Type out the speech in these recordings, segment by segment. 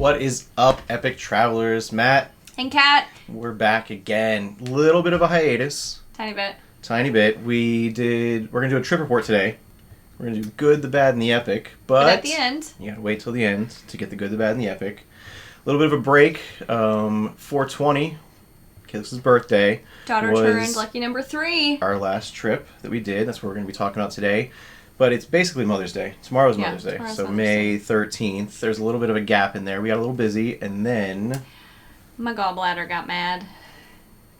What is up, Epic Travelers? Matt. And Kat. We're back again. Little bit of a hiatus. Tiny bit. We're going to do a trip report today. We're going to do good, the bad, and the epic. But at the end. You got to wait till the end to get the good, the bad, and the epic. A little bit of a break. 420. Kayla's birthday. Daughter turned lucky number 3. Our last trip that we did. That's what we're going to be talking about today. But it's basically Mother's Day. Tomorrow's Mother's Day. So May 13th. There's a little bit of a gap in there. We got a little busy, and then my gallbladder got mad.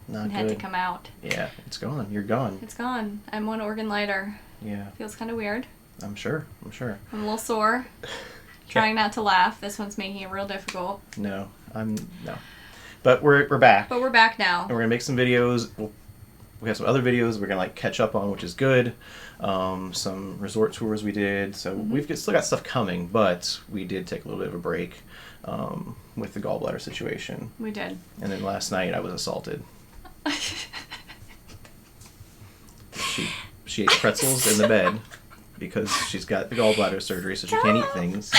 Not good. Had to come out. Yeah, it's gone. You're gone. It's gone. I'm 1 organ lighter. Yeah. Feels kind of weird. I'm sure. I'm a little sore. Trying not to laugh. This one's making it real difficult. No. But we're back. But we're back now. And we're going to make some videos. We have some other videos we're going to catch up on, which is good. Some resort tours we did. So we've still got stuff coming, but we did take a little bit of a break with the gallbladder situation. We did. And then last night I was assaulted. She ate pretzels in the bed because she's got the gallbladder surgery, so she can't eat things.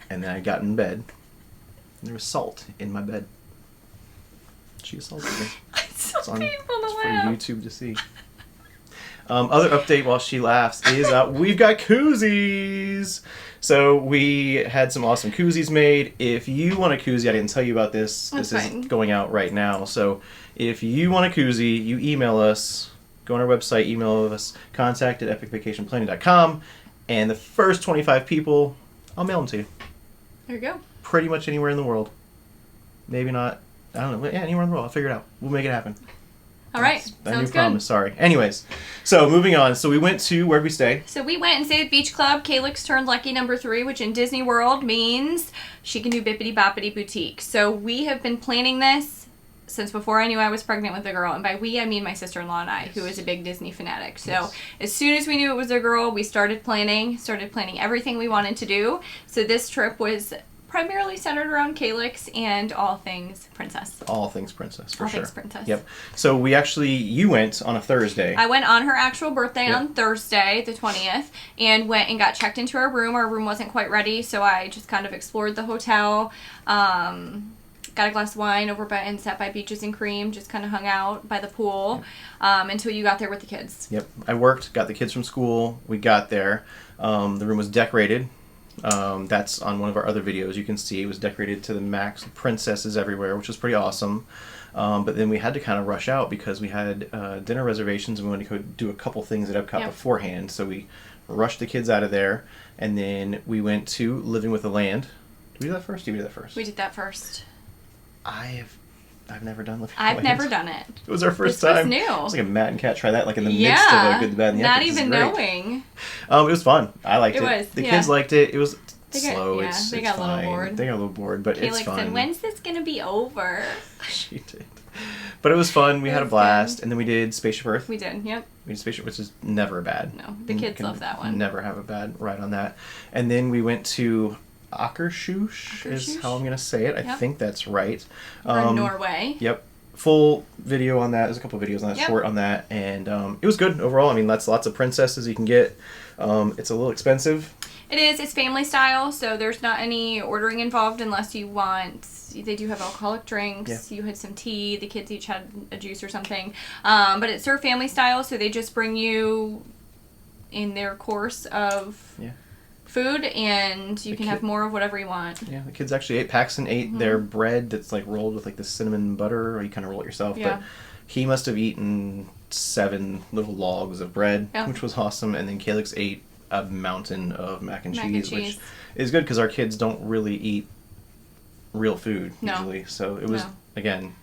And then I got in bed, and there was salt in my bed. She assaulted me. It's so painful to laugh. For YouTube to see. Other update while she laughs is we've got koozies. So we had some awesome koozies made. If you want a koozie, I didn't tell you about this. This is going out right now. So if you want a koozie, you email us. Go on our website, email us, contact@epicvacationplanning.com, and the first 25 people, I'll mail them to you. There you go. Pretty much anywhere in the world. Maybe not. I don't know. Yeah, anywhere in the world. I'll figure it out. We'll make it happen. All right. Sounds good. Promise. Sorry. Anyways, so moving on. So we went to, where'd we stay? So we went and stayed at Beach Club. Kaylex turned lucky number 3, which in Disney World means she can do Bibbidi Bobbidi Boutique. So we have been planning this since before I knew I was pregnant with a girl. And by we, I mean my sister-in-law and I, who is a big Disney fanatic. So as soon as we knew it was a girl, we started planning everything we wanted to do. So this trip was primarily centered around Kaylex and all things princess. All things princess, for sure. All things princess. Yep. So you went on a Thursday. I went on her actual birthday on Thursday, the 20th, and went and got checked into our room. Our room wasn't quite ready, so I just kind of explored the hotel. Got a glass of wine over and sat by Beaches and Cream, just kind of hung out by the pool until you got there with the kids. Yep. I worked, got the kids from school. We got there. The room was decorated. That's on one of our other videos. You can see it was decorated to the max, princesses everywhere, which was pretty awesome. But then we had to kind of rush out because we had dinner reservations and we wanted to go do a couple things at Epcot beforehand. So we rushed the kids out of there, and then we went to Living with the Land. Did we do that first? We did that first. I've never done Living with the I've Land. never done it. It was our first time. It was new. It was like a Matt and Kat try that, like in the midst of a Good, the Bad, and the Epic. Not even knowing. It was fun. I liked it. Was, the kids liked it. It was slow. They got a little bored. They got a little bored, but it's fun. Said, "When's this gonna be over?" She did. But it was fun. We had a blast, and then we did Spaceship Earth. We did. Yep. We did Spaceship, which is never bad. No, the kids love that one. Never have a bad ride on that. And then we went to Akershus is how I'm going to say it. I think that's right. From Norway. Yep. Full video on that. There's a couple of videos on that, short on that. And it was good overall. I mean, that's lots of princesses you can get. It's a little expensive. It is. It's family style, so there's not any ordering involved unless you want. They do have alcoholic drinks. Yeah. You had some tea. The kids each had a juice or something. But it's served family style, so they just bring you in their course of... food, and you can have more of whatever you want. Yeah, the kids actually ate. Paxton ate their bread that's like rolled with like the cinnamon butter, or you kind of roll it yourself. Yeah. But he must have eaten 7 little logs of bread, which was awesome. And then Kaylex ate a mountain of mac and cheese, which is good because our kids don't really eat real food usually. So it was again.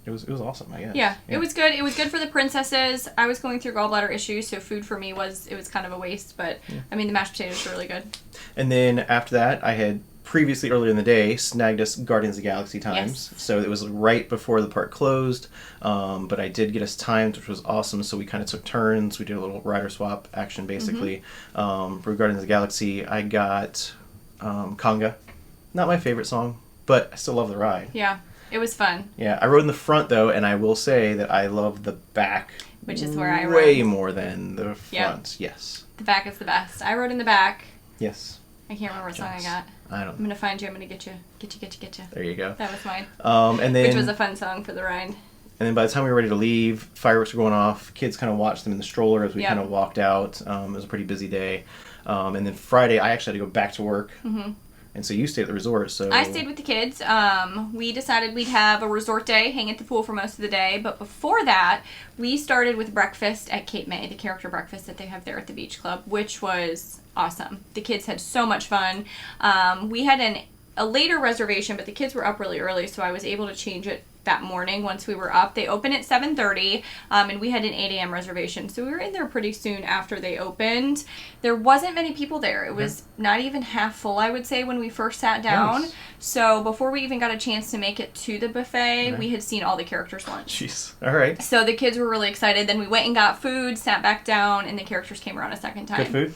It was awesome, I guess. Yeah, it was good. It was good for the princesses. I was going through gallbladder issues, so food for me was kind of a waste. But, I mean, the mashed potatoes were really good. And then after that, I had previously, earlier in the day, snagged us Guardians of the Galaxy times. Yes. So it was right before the park closed. But I did get us timed, which was awesome. So we kind of took turns. We did a little rider swap action, basically. For Guardians of the Galaxy, I got Conga. Not my favorite song, but I still love the ride. Yeah. It was fun. Yeah, I rode in the front, though, and I will say that I love the back. Which is where I rode. Way more than the front, yes. The back is the best. I rode in the back. Yes. I can't remember what song I got. I don't I'm going to find you. I'm going to get you. There you go. That was mine. And then, which was a fun song for the ride. And then by the time we were ready to leave, fireworks were going off. Kids kind of watched them in the stroller as we kind of walked out. It was a pretty busy day. And then Friday, I actually had to go back to work. Mm-hmm. And so you stayed at the resort. So I stayed with the kids. We decided we'd have a resort day, hang at the pool for most of the day. But before that, we started with breakfast at Cape May, the character breakfast that they have there at the beach club, which was awesome. The kids had so much fun. We had a later reservation, but the kids were up really early, so I was able to change it that morning once we were up. They open at 7:30, and we had an 8 a.m. reservation, so we were in there pretty soon after they opened. There wasn't many people there. It was not even half full, I would say, when we first sat down. Nice. So before we even got a chance to make it to the buffet, we had seen all the characters' lunch. Jeez. All right. So the kids were really excited. Then we went and got food, sat back down, and the characters came around a second time. Good food?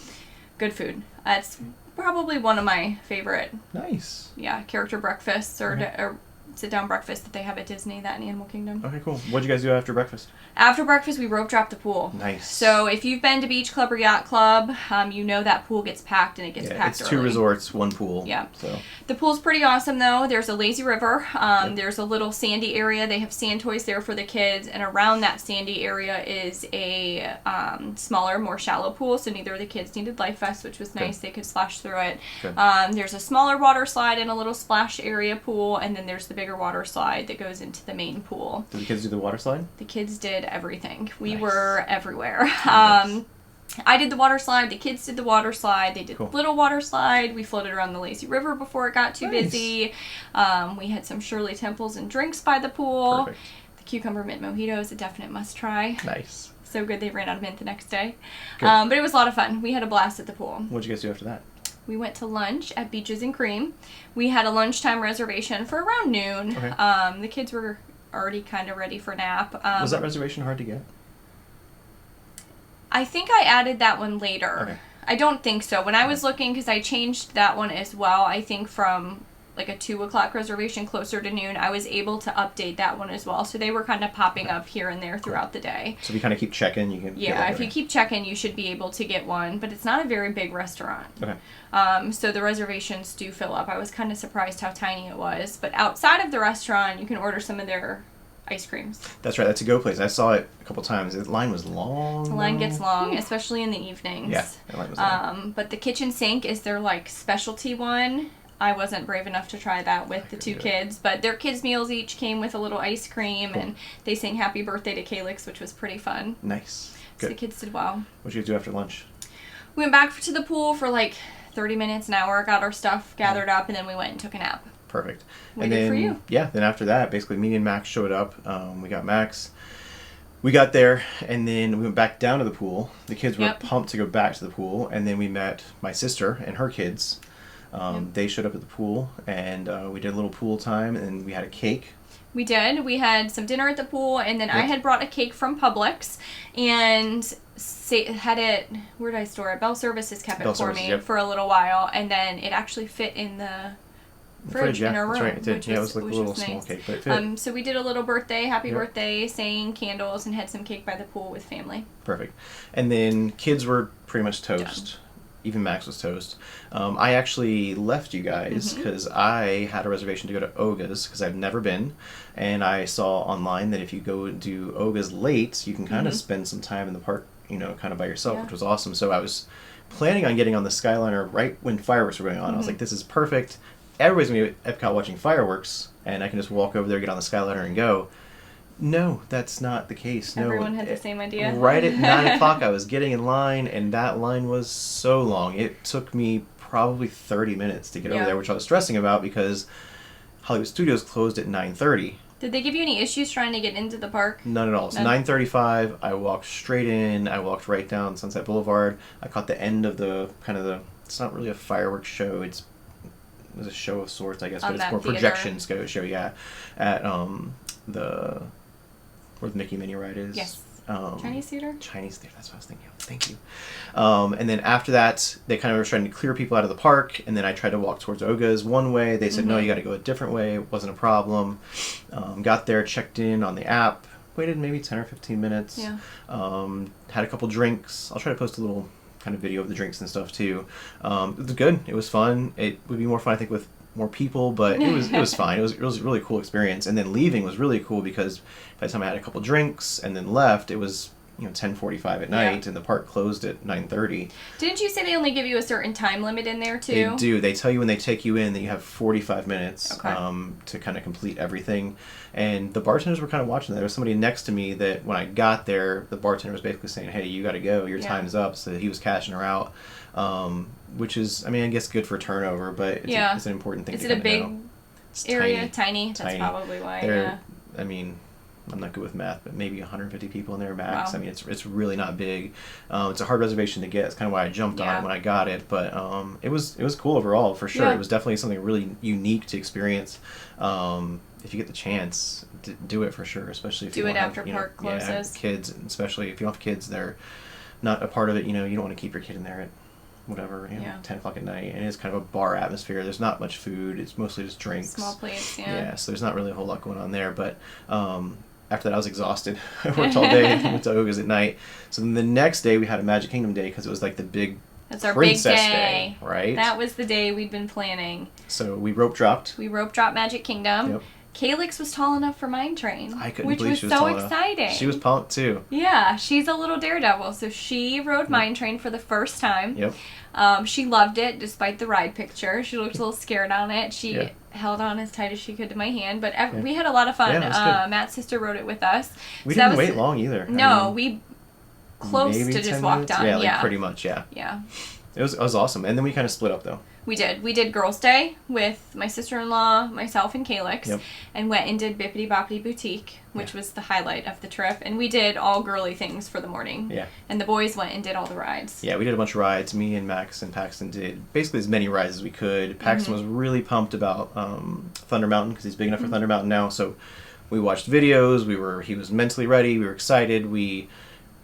Good food. That's probably one of my favorite. Nice. Yeah, character breakfasts or sit-down breakfast that they have at Disney, that in Animal Kingdom. Okay, cool. What'd you guys do after breakfast? After breakfast, we rope dropped the pool. Nice. So if you've been to Beach Club or Yacht Club, you know that pool gets packed, and it gets packed it's 2 early. resorts, 1 pool. Yeah. So The pool's pretty awesome, though. There's a lazy river. There's a little sandy area. They have sand toys there for the kids, and around that sandy area is a smaller, more shallow pool, so neither of the kids needed life vests, which was nice. They could splash through it. There's a smaller water slide and a little splash area pool, and then there's the bigger water slide that goes into the main pool. Did the kids do the water slide? The kids did everything. We were everywhere. Nice. I did the water slide. The kids did the water slide. They did the little water slide. We floated around the lazy river before it got too busy. We had some Shirley Temples and drinks by the pool. Perfect. The cucumber mint mojito is a definite must try. Nice. So good they ran out of mint the next day. But it was a lot of fun. We had a blast at the pool. What'd you guys do after that? We went to lunch at Beaches and Cream. We had a lunchtime reservation for around noon. Okay. The kids were already kind of ready for nap. Was that reservation hard to get? I think I added that one later. Okay. I don't think so. When I was looking, because I changed that one as well, I think from like a 2 o'clock reservation closer to noon, I was able to update that one as well. So they were kind of popping up here and there throughout the day. So if you kind of keep checking, you can get if you keep checking, you should be able to get one. But it's not a very big restaurant. Okay. So the reservations do fill up. I was kind of surprised how tiny it was. But outside of the restaurant, you can order some of their ice creams. That's right. That's a go place. I saw it a couple times. The line was long. The line gets long, especially in the evenings. Yeah, the line was long. But the kitchen sink is their like specialty one. I wasn't brave enough to try that with the 2 kids, but their kids' meals each came with a little ice cream, and they sang happy birthday to Calix, which was pretty fun. Nice. So Good. the kids did well. What'd you guys do after lunch? We went back to the pool for like 30 minutes, an hour, got our stuff gathered up, and then we went and took a nap. Perfect. Waited for you. Yeah, then after that, basically me and Max showed up. We got Max. We got there, and then we went back down to the pool. The kids were pumped to go back to the pool, and then we met my sister and her kids. They showed up at the pool, and we did a little pool time, and we had a cake. We did. We had some dinner at the pool, and then I had brought a cake from Publix, and had it, where did I store it? Bell Services kept it for me for a little while, and then it actually fit in the fridge in our room. That's right. It did. It was like a little small nice. cake, but it fit. So we did a little happy birthday, sang candles, and had some cake by the pool with family. Perfect. And then kids were pretty much toast. Even Max was toast. I actually left you guys because I had a reservation to go to Oga's because I've never been, and I saw online that if you go do Oga's late, you can kind of spend some time in the park, kind of by yourself, which was awesome. So I was planning on getting on the Skyliner right when fireworks were going on. I was like, this is perfect. Everybody's going to be at Epcot watching fireworks, and I can just walk over there, get on the Skyliner, and go. No, that's not the case. No, Everyone had the same idea. Right at 9 o'clock, I was getting in line, and that line was so long. It took me probably 30 minutes to get over there, which I was stressing about because Hollywood Studios closed at 9:30. Did they give you any issues trying to get into the park? None at all. So 9:35, I walked straight in. I walked right down Sunset Boulevard. I caught the end of it's not really a fireworks show. It was a show of sorts, I guess, but it's more projection show, at where the Mickey Mini ride is. Yes. Chinese theater? Chinese theater, that's what I was thinking of. Thank you. And then after that, they kind of were trying to clear people out of the park, and then I tried to walk towards Oga's one way. They said, no, you got to go a different way. It wasn't a problem. Got there, checked in on the app, waited maybe 10 or 15 minutes. Yeah. Had a couple drinks. I'll try to post a little kind of video of the drinks and stuff too. It was good. It was fun. It would be more fun, I think, with more people, but it was fine. It was a really cool experience. And then leaving was really cool because by the time I had a couple drinks and then left, it was 10:45 at night, and the park closed at 9:30. Didn't you say they only give you a certain time limit in there too? They do. They tell you when they take you in that you have 45 minutes to kind of complete everything. And the bartenders were kind of watching that. There was somebody next to me that when I got there, the bartender was basically saying, "Hey, you got to go. Your time's up." So he was cashing her out, which is, I mean, I guess good for turnover, but it's an important thing. Is it a big area? Tiny. That's probably why. I mean, I'm not good with math, but maybe 150 people in there max. Wow. I mean, it's really not big. It's a hard reservation to get. It's kind of why I jumped on it when I got it. But it was cool overall, for sure. It was definitely something really unique to experience. If you get the chance, do it for sure, especially if you don't after park closes. Kids, especially if you don't have kids, they're not a part of it. You don't want to keep your kid in there at whatever, 10 o'clock at night. And it's kind of a bar atmosphere. There's not much food. It's mostly just drinks. Small plates, Yeah, so there's not really a whole lot going on there. But after that, I was exhausted. I worked all day. Went to Oga's at night. So then the next day, we had a Magic Kingdom day because it was like the big That's our Princess big day. Right? That was the day we'd been planning. So we rope dropped. We rope dropped Magic Kingdom. Yep. Calyx was tall enough for Mine Train. I couldn't believe she was so exciting. She was pumped too. Yeah, she's a little daredevil. So she rode Mine Train for the first time. Yep. She loved it despite the ride picture. She looked a little scared on it. She held on as tight as she could to my hand, but we had a lot of fun. Matt's sister rode it with us. We didn't wait long either. No, we close to just walked on. Yeah, pretty much. Yeah. It was awesome, and then we kind of split up though. We did. We did Girls' Day with my sister-in-law, myself, and Calyx, and went and did Bibbidi Bobbidi Boutique, which was the highlight of the trip. And we did all girly things for the morning. Yeah. And the boys went and did all the rides. Yeah, we did a bunch of rides. Me and Max and Paxton did basically as many rides as we could. Paxton was really pumped about Thunder Mountain because he's big enough for Thunder Mountain now. So we watched videos. He was mentally ready. We were excited. We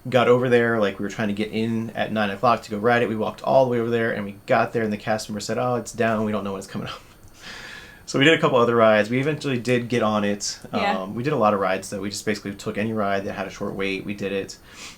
got over there, like we were trying to get in at 9 o'clock to go ride it. We walked all the way over there, and we got there, and the cast member said, "Oh, it's down. We don't know when it's coming up." So we did a couple other rides. We eventually did get on it. We did a lot of rides, though. We just basically took any ride that had a short wait. We did it.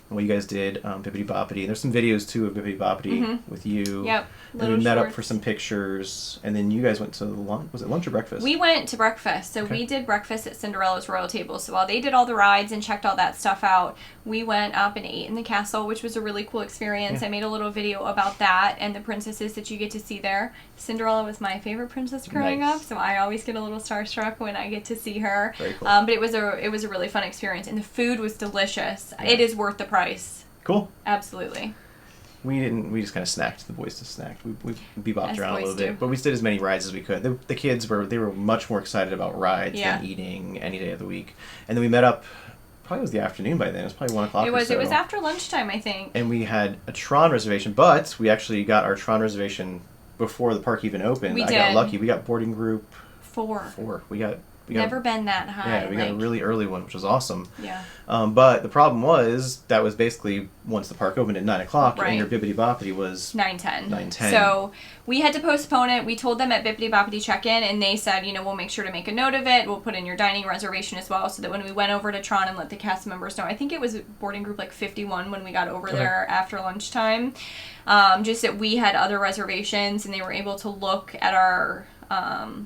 And what you guys did, Bibbidi Bobbidi. There's some videos, too, of Bibbidi Bobbidi with you. Yep. And we met up for some pictures. And then you guys went to lunch. Was it lunch or breakfast? We went to breakfast. So we did breakfast at Cinderella's Royal Table. So while they did all the rides and checked all that stuff out, we went up and ate in the castle, which was a really cool experience. I made a little video about that and the princesses that you get to see there. Cinderella was my favorite princess growing up, so I always get a little starstruck when I get to see her. Very cool. But it was a really fun experience, and the food was delicious. It is worth the price. Cool. Absolutely. We just kind of snacked. The boys just snacked. We bebopped around a little bit, but we did as many rides as we could. The kids were much more excited about rides than eating any day of the week. And then we met up. Probably was the afternoon by then. It was probably 1 o'clock. It was. Or so. It was after lunchtime, I think. And we had a Tron reservation, but we actually got our Tron reservation before the park even opened. I got lucky. We got boarding group 4. We got never been that high. Yeah, we got a really early one, which was awesome. Yeah. But the problem was that was basically once the park opened at 9 o'clock, and your Bibbidi Bobbidi was 9:10. So we had to postpone it. We told them at Bibbidi Bobbidi check-in, and they said, we'll make sure to make a note of it. We'll put in your dining reservation as well, so that when we went over to Tron and let the cast members know, I think it was boarding group like 51 when we got over there after lunchtime. Just that we had other reservations, and they were able to look at our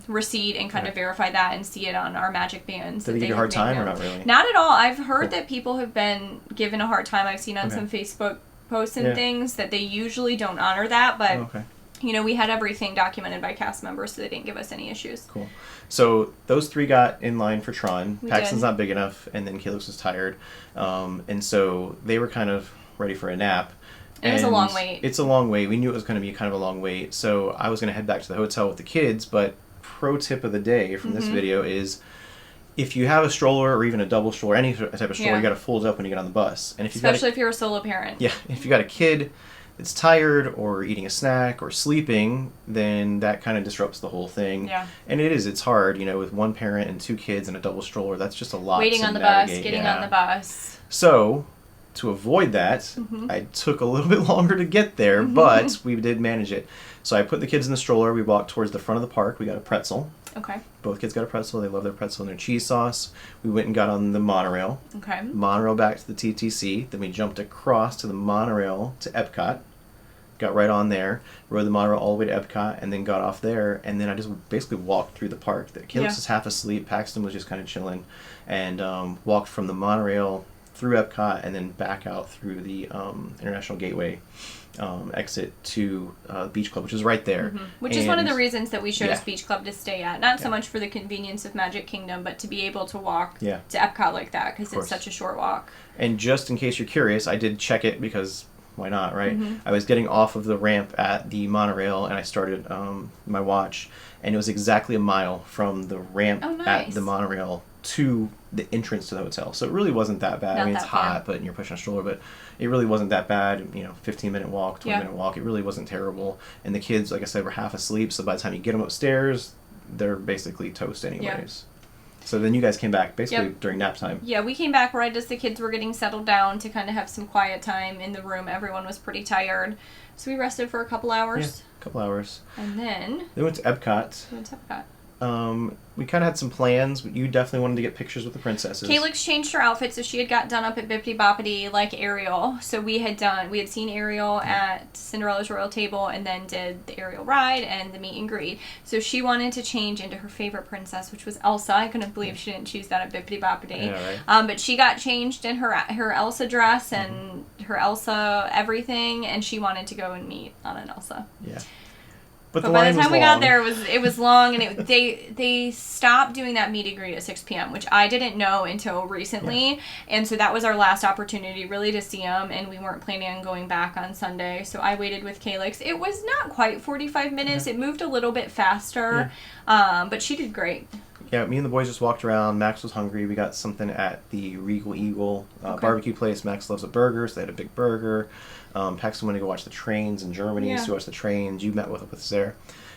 receipt and kind of verify that and see it on our magic bands. Did they give you a hard time or not really? Not at all. I've heard that people have been given a hard time. I've seen on some Facebook posts and things that they usually don't honor that, but we had everything documented by cast members, so they didn't give us any issues. Cool. So those 3 got in line for Tron. Paxton's not big enough, and then Calyx was tired, and so they were kind of ready for a nap. It was a long wait. It's a long wait. We knew it was going to be kind of a long wait. So I was going to head back to the hotel with the kids. But pro tip of the day from this video is if you have a stroller or even a double stroller, any type of stroller, you got to fold it up when you get on the bus. And if especially if you're a solo parent. Yeah. If you got a kid that's tired or eating a snack or sleeping, then that kind of disrupts the whole thing. Yeah. And it's hard, with one parent and 2 kids and a double stroller. That's just a lot. Waiting on the bus, getting on the bus. So to avoid that, I took a little bit longer to get there, but we did manage it. So I put the kids in the stroller. We walked towards the front of the park. We got a pretzel. Okay. Both kids got a pretzel. They love their pretzel and their cheese sauce. We went and got on the monorail. Okay. Monorail back to the TTC. Then we jumped across to the monorail to Epcot. got right on there, rode the monorail all the way to Epcot, and then got off there, and then I just basically walked through the park. Caleb was half asleep, Paxton was just kind of chilling, and walked from the monorail through Epcot and then back out through the International Gateway exit to Beach Club, which is right there. Which is one of the reasons that we chose Beach Club to stay at. Not so much for the convenience of Magic Kingdom, but to be able to walk to Epcot like that, because it's such a short walk. And just in case you're curious, I did check it because why not, right? I was getting off of the ramp at the monorail, and I started my watch, and it was exactly a mile from the ramp at the monorail to the entrance to the hotel. So it really wasn't that bad. I mean, it's hot, but you're pushing a stroller, but it really wasn't that bad. 15-minute walk, 20-minute walk. It really wasn't terrible. And the kids, like I said, were half asleep, so by the time you get them upstairs, they're basically toast anyways. So then you guys came back basically during nap time. Yeah, we came back right as the kids were getting settled down to kind of have some quiet time in the room. Everyone was pretty tired. So we rested for a couple hours. Yeah, a couple hours. And then we went to Epcot. We kind of had some plans. You definitely wanted to get pictures with the princesses. Calyx changed her outfit, so she had got done up at Bibbidi Bobbidi like Ariel. So we had seen Ariel at Cinderella's Royal Table, and then did the Ariel ride and the meet and greet. So she wanted to change into her favorite princess, which was Elsa. I couldn't believe she didn't choose that at Bibbidi Bobbidi. Yeah, right. But she got changed in her Elsa dress and her Elsa everything, and she wanted to go and meet Anna and Elsa. Yeah. But by the time we got there, it was long, and they stopped doing that meet and greet at 6 p.m., which I didn't know until recently, and so that was our last opportunity really to see them, and we weren't planning on going back on Sunday, so I waited with Calyx. It was not quite 45 minutes. It moved a little bit faster, but she did great. Yeah, me and the boys just walked around. Max was hungry. We got something at the Regal Eagle barbecue place. Max loves a burger, so they had a big burger. Paxton wanted to go watch the trains in Germany, so we watched the trains. You met with us there.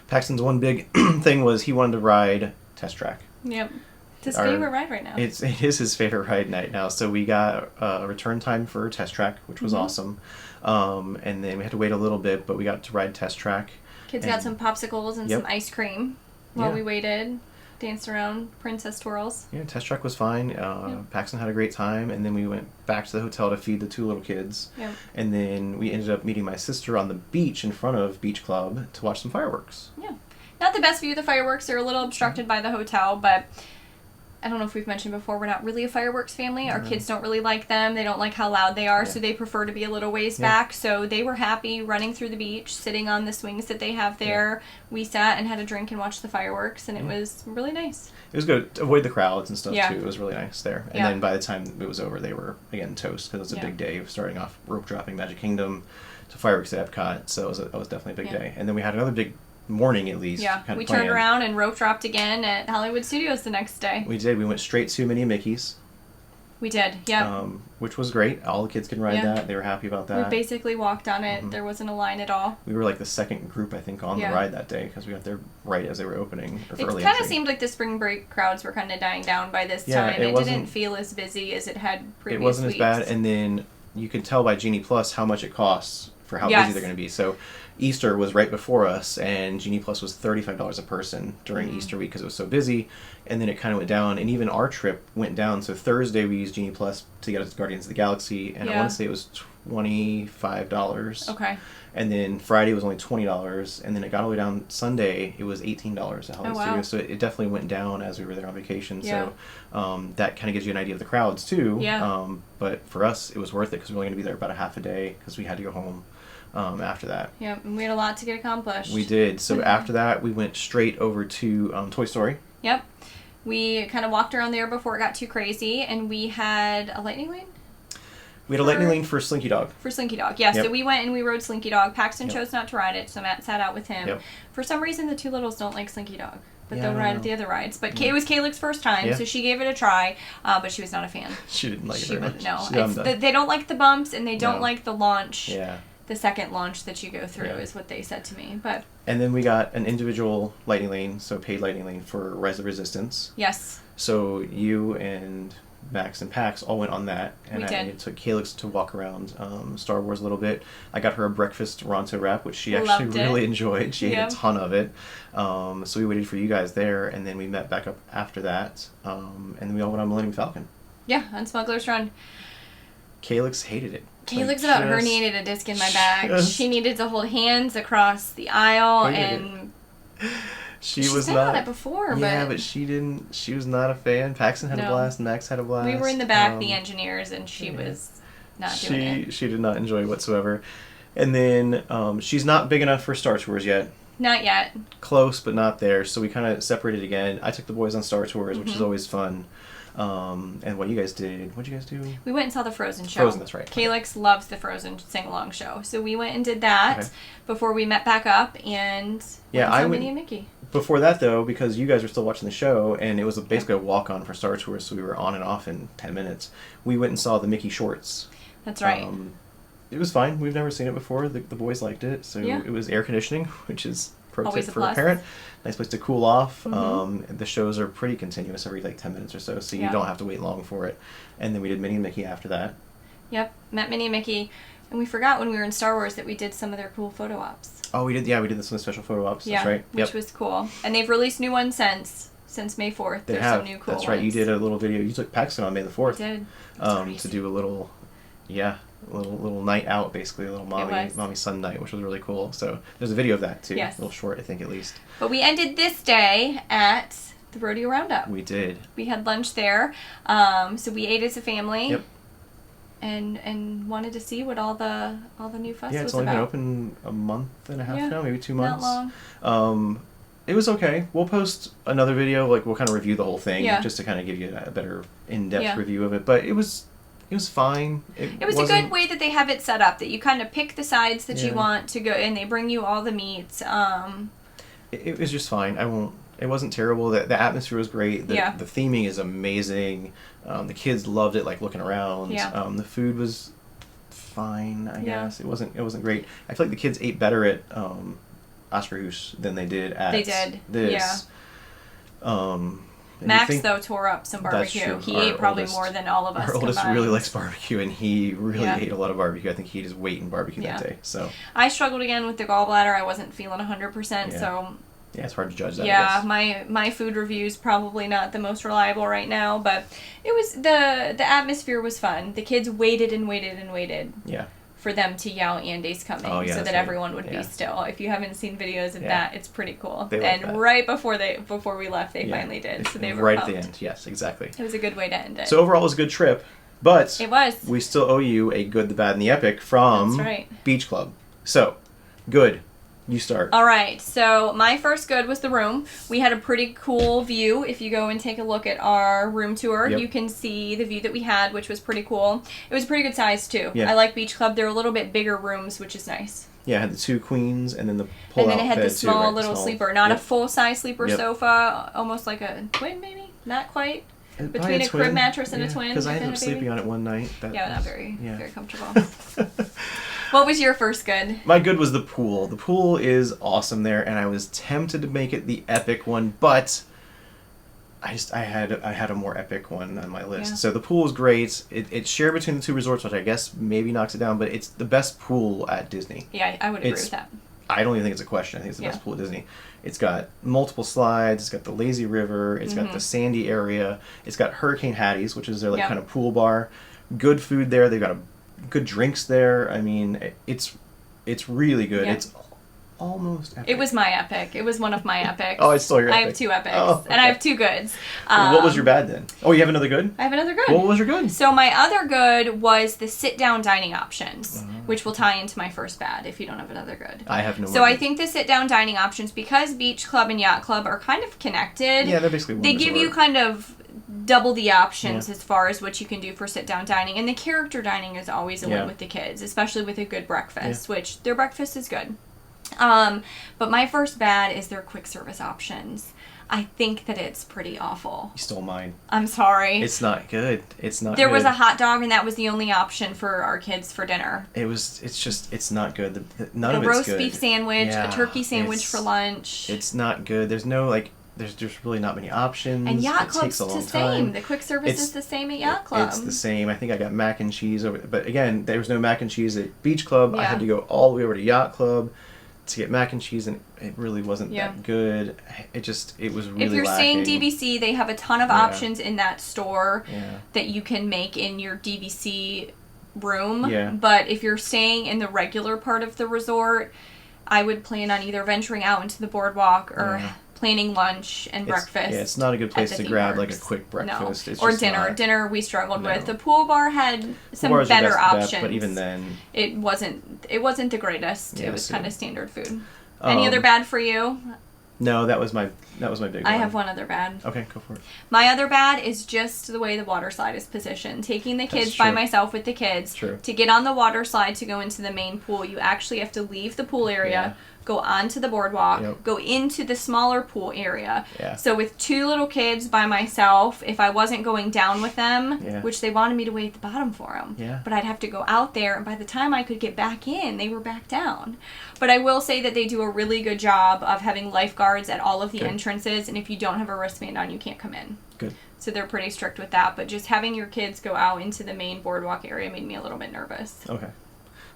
Paxton's one big thing was he wanted to ride Test Track. Yep. It's his favorite ride right now. It is his favorite ride night now. So we got a return time for Test Track, which was awesome. And then we had to wait a little bit, but we got to ride Test Track. Kids got some popsicles and some ice cream while we waited. Danced around Princess Twirls. Yeah, Test Track was fine. Paxton had a great time, and then we went back to the hotel to feed the two little kids. Yep. And then we ended up meeting my sister on the beach in front of Beach Club to watch some fireworks. Yeah. Not the best view of the fireworks. They're a little obstructed by the hotel, but I don't know if we've mentioned before, we're not really a fireworks family. Our kids don't really like them. They don't like how loud they are, so they prefer to be a little ways back. So they were happy running through the beach, sitting on the swings that they have there. We sat and had a drink and watched the fireworks, and it was really nice. It was good. Avoid the crowds and stuff, too. It was really nice there. And then by the time it was over, they were, again, toast, because it was a big day of starting off rope dropping Magic Kingdom to fireworks at Epcot. So it was definitely a big day. And then we had another big morning at least. Yeah, we turned around and rope dropped again at Hollywood Studios the next day. We did. We went straight to Minnie and Mickey's. We did, yeah. Which was great. All the kids can ride that. They were happy about that. We basically walked on it. There wasn't a line at all. We were like the second group, I think, on the ride that day because we got there right as they were opening. It kind of seemed like the spring break crowds were kind of dying down by this time. It didn't feel as busy as it had previous weeks. It wasn't as bad, and then you can tell by Genie Plus how much it costs for how busy they're going to be. So Easter was right before us, and Genie Plus was $35 a person during Easter week because it was so busy, and then it kind of went down, and even our trip went down. So Thursday we used Genie Plus to get us to Guardians of the Galaxy, and I want to say it was $25. Okay. And then Friday was only $20, and then it got all the way down Sunday, it was $18 at Hollywood Studios. So it definitely went down as we were there on vacation. Yeah. So that kind of gives you an idea of the crowds too. Yeah. But for us, it was worth it because we were only going to be there about a half a day because we had to go home. After that. Yeah, and we had a lot to get accomplished. We did. So after that, we went straight over to Toy Story. Yep. We kind of walked around there before it got too crazy, and we had a lightning lane? We had a lightning lane for Slinky Dog. For Slinky Dog, yeah. Yep. So we went and we rode Slinky Dog. Paxton chose not to ride it, so Matt sat out with him. Yep. For some reason, the two littles don't like Slinky Dog. But they'll ride the other rides. But it was Calyx's first time, so she gave it a try, but she was not a fan. She didn't like it very much. No. They don't like the bumps, and they don't like the launch. Yeah. The second launch that you go through is what they said to me. And then we got an individual lightning lane, so paid lightning lane for Rise of Resistance. Yes. So you and Max and Pax all went on that. And I took Calyx to walk around Star Wars a little bit. I got her a breakfast Ronto wrap, which she actually really enjoyed. She ate a ton of it. So we waited for you guys there, and then we met back up after that. And then we all went on Millennium Falcon. Yeah, on Smuggler's Run. Calyx hated it. Kay looks about her needed a disc in my bag. She needed to hold hands across the aisle, and she's was been not on it before. But she didn't. She was not a fan. Paxton had a blast. Max had a blast. We were in the back, the engineers, and she was not doing it. She did not enjoy it whatsoever. And then she's not big enough for Star Tours yet. Not yet. Close, but not there. So we kind of separated again. I took the boys on Star Tours, which is always fun. And what you guys did? What'd you guys do? We went and saw the Frozen show. Frozen, that's right. Kalix loves the Frozen sing-along show. So we went and did that before we met back up, and I went Minnie and Mickey. Before that, though, because you guys were still watching the show, and it was basically a walk-on for Star Tours, so we were on and off in 10 minutes, we went and saw the Mickey shorts. That's right. It was fine. We've never seen it before. The boys liked it. So it was air conditioning, which is pro tip for a parent. Nice place to cool off. The shows are pretty continuous every 10 minutes or so, so you don't have to wait long for it. And then we did Minnie and Mickey after that. Yep, met Minnie and Mickey. And we forgot when we were in Star Wars that we did some of their cool photo ops. Oh, we did. Yeah, we did some special photo ops. That's right. Which was cool. And they've released new ones since May 4th. There's some new cool That's right. ones. You did a little video. You took Paxton on May the 4th. I did. To do a little, little night out, basically, a little mommy son night, which was really cool. So there's a video of that too. Yes. A little short, I think, at least. But we ended this day at the Rodeo Roundup. We did. We had lunch there. So we ate as a family. Yep. And wanted to see what all the new fuss was about. Yeah, it's only been open a month and a half now, maybe 2 months. Not long. It was okay. We'll post another video, we'll kind of review the whole thing, just to kind of give you a better in-depth review of it. But it was fine. It was a good way that they have it set up, that you kind of pick the sides that you want to go, and they bring you all the meats. It was just fine. It wasn't terrible. The atmosphere was great. The theming is amazing. The kids loved it, looking around. The food was fine, I guess. It wasn't great. I feel like the kids ate better at Akershus than they did at this. Max, though, tore up some barbecue. He ate probably more than all of us. Our oldest combined. really likes barbecue, and he really ate a lot of barbecue. I think he just ate in barbecue that day. So I struggled again with the gallbladder. I wasn't feeling 100%, so... Yeah, it's hard to judge that. Yeah, my food review's probably not the most reliable right now, but it was the atmosphere was fun. The kids waited and waited and waited. Yeah. For them to yell Andy's coming, so that everyone would be still. If you haven't seen videos of that, it's pretty cool. Right before we left, they finally did. So they were right pumped. at the end. Yes, exactly. It was a good way to end it. So overall, it was a good trip, but it was. We still owe you a good, the bad, and the epic from Beach Club. So, good. You start. All right. So my first good was the room. We had a pretty cool view. If you go and take a look at our room tour, you can see the view that we had, which was pretty cool. It was pretty good size too. Yeah. I like Beach Club. They're a little bit bigger rooms, which is nice. Yeah, it had the 2 queens and then the pull-out bed. And then it had the small little sleeper. Not a full-size sleeper sofa, almost like a twin maybe? Not quite. Between a crib mattress and a twin. Because I ended up sleeping on it one night. Not very comfortable. What was your first good? My good was the pool. The pool is awesome there, and I was tempted to make it the epic one, but I had a more epic one on my list. So the pool is great. It's shared between the 2 resorts, which I guess maybe knocks it down, but it's the best pool at Disney. Yeah, I would agree with that. I don't even think it's a question. I think it's the best pool at Disney. It's got multiple slides. It's got the lazy river. It's got the sandy area. It's got Hurricane Hattie's, which is their kind of pool bar. Good food there. They've got good drinks there. I mean, it's really good. It's almost epic. It was my epic. It was one of my epics. Oh, it's still your epic. I have 2 epics, and I have 2 goods. What was your bad then? Oh, you have another good? I have another good. What was your good? So my other good was the sit-down dining options, which will tie into my first bad if you don't have another good. I have no more. So I think the sit-down dining options, because Beach Club and Yacht Club are kind of connected. Yeah, they're basically one They resort. give you kind of double the options as far as what you can do for sit-down dining. And the character dining is always a win with the kids, especially with a good breakfast, which their breakfast is good. But my first bad is their quick service options. I think that it's pretty awful. You stole mine. I'm sorry. It's not good. It's not There good. was a hot dog, and that was the only option for our kids for dinner. It's not good. None a of it's roast good. beef sandwich, a turkey sandwich for lunch. It's not good. There's no, there's just really not many options. And Yacht Club's the same. The quick service is the same at Yacht Club. It's the same. I think I got mac and cheese over, but again, there was no mac and cheese at Beach Club. I had to go all the way over to Yacht Club to get mac and cheese, and it really wasn't that good. It was really If you're lacking. staying DVC, they have a ton of options in that store that you can make in your DVC room. Yeah. But if you're staying in the regular part of the resort, I would plan on either venturing out into the boardwalk or planning lunch and breakfast. Yeah, it's not a good place to grab like a quick breakfast. No. It's or just dinner. Not. Dinner we struggled with. The pool bar had some Pool bar's better the best options. bet, but even then, it wasn't the greatest. Yeah, it was so- kind of standard food. Any other bad for you? No, that was my big one. I have one other bad. Okay, go for it. My other bad is just the way the water slide is positioned. Taking the kids by myself with the kids. True. To get on the water slide to go into the main pool, you actually have to leave the pool area, go onto the boardwalk, go into the smaller pool area. Yeah. So with 2 little kids by myself, if I wasn't going down with them, which they wanted me to wait at the bottom for them, but I'd have to go out there, and by the time I could get back in, they were back down. But I will say that they do a really good job of having lifeguards at all of the entrances, and if you don't have a wristband on, you can't come in. Good. So they're pretty strict with that, but just having your kids go out into the main boardwalk area made me a little bit nervous. Okay.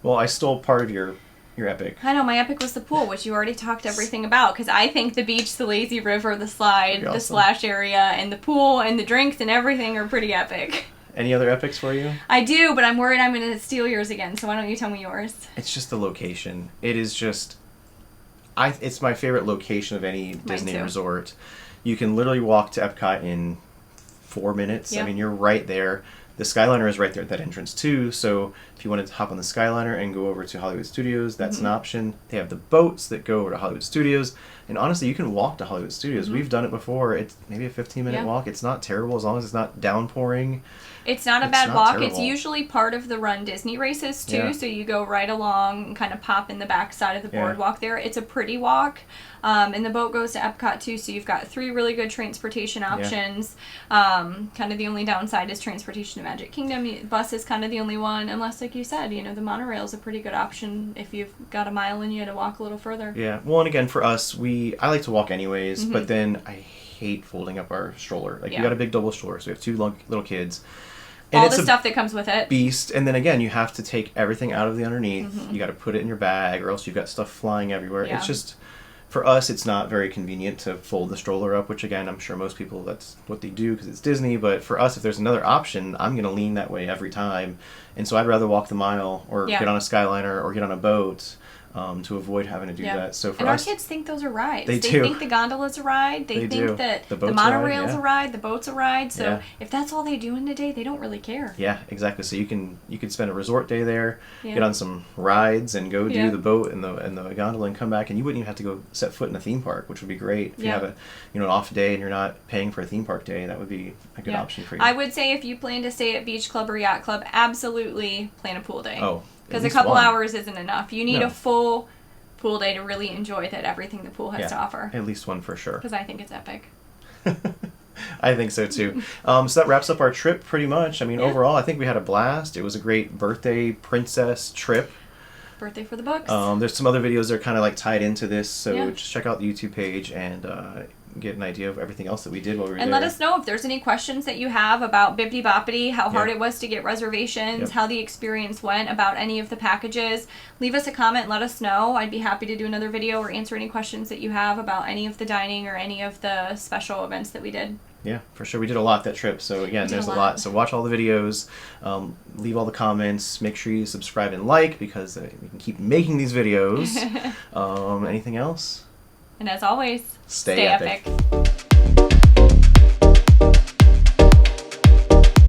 Well, I stole part of your epic. I know, my epic was the pool, which you already talked everything about, because I think the beach, the lazy river, the slide, the splash area, and the pool, and the drinks, and everything are pretty epic. Any other epics for you? I do, but I'm worried I'm going to steal yours again, so why don't you tell me yours? It's just the location. It is just... it's my favorite location of any Disney resort. You can literally walk to Epcot in 4 minutes. I mean, you're right there. The Skyliner is right there at that entrance too, so if you wanted to hop on the Skyliner and go over to Hollywood Studios, that's an option. They have the boats that go over to Hollywood Studios, and honestly, you can walk to Hollywood Studios. We've done it before. It's maybe a 15-minute walk. It's not terrible as long as it's not downpouring. It's not a bad walk. It's usually part of the Run Disney races too, so you go right along and kind of pop in the back side of the boardwalk there. It's a pretty walk. And the boat goes to Epcot too, so you've got 3 really good transportation options. Kind of the only downside is transportation to Magic Kingdom. Bus is kind of the only one, unless, like you said, you know, the monorail is a pretty good option if you've got a mile and you had to walk a little further. Yeah, well, and again, for us, I like to walk anyways, but then I hate folding up our stroller. Like, we got a big double stroller, so we have 2 little kids. And all the stuff that comes with it. Beast. And then again, you have to take everything out of the underneath. You got to put it in your bag, or else you've got stuff flying everywhere. It's just, for us, it's not very convenient to fold the stroller up, which again, I'm sure most people, that's what they do because it's Disney. But for us, if there's another option, I'm going to lean that way every time. And so I'd rather walk the mile or get on a Skyliner or get on a boat to avoid having to do that. So for us, our kids think those are rides. They do. Think the gondola's a ride. They think that the monorail's a ride, the boat's a ride. So if that's all they do in a day, they don't really care. Yeah, exactly. So you could spend a resort day there, get on some rides, and go do the boat and the gondola, and come back, and you wouldn't even have to go set foot in a theme park, which would be great. If you have an off day and you're not paying for a theme park day, that would be a good option for you. I would say if you plan to stay at Beach Club or Yacht Club, absolutely plan a pool day. Oh. Because a couple hours isn't enough. You need a full pool day to really enjoy everything the pool has to offer. At least one for sure. Because I think it's epic. I think so too. So that wraps up our trip pretty much. I mean, overall, I think we had a blast. It was a great birthday princess trip. Birthday for the books. There's some other videos that are kind of like tied into this, so just check out the YouTube page and get an idea of everything else that we did while we were there. And let us know if there's any questions that you have about Bibbidi Bobbidi, how hard it was to get reservations, how the experience went, about any of the packages. Leave us a comment, let us know. I'd be happy to do another video or answer any questions that you have about any of the dining or any of the special events that we did. Yeah, for sure. We did a lot that trip. So again, there's a lot. So watch all the videos, leave all the comments, make sure you subscribe and like, because we can keep making these videos. Anything else? And as always, stay epic.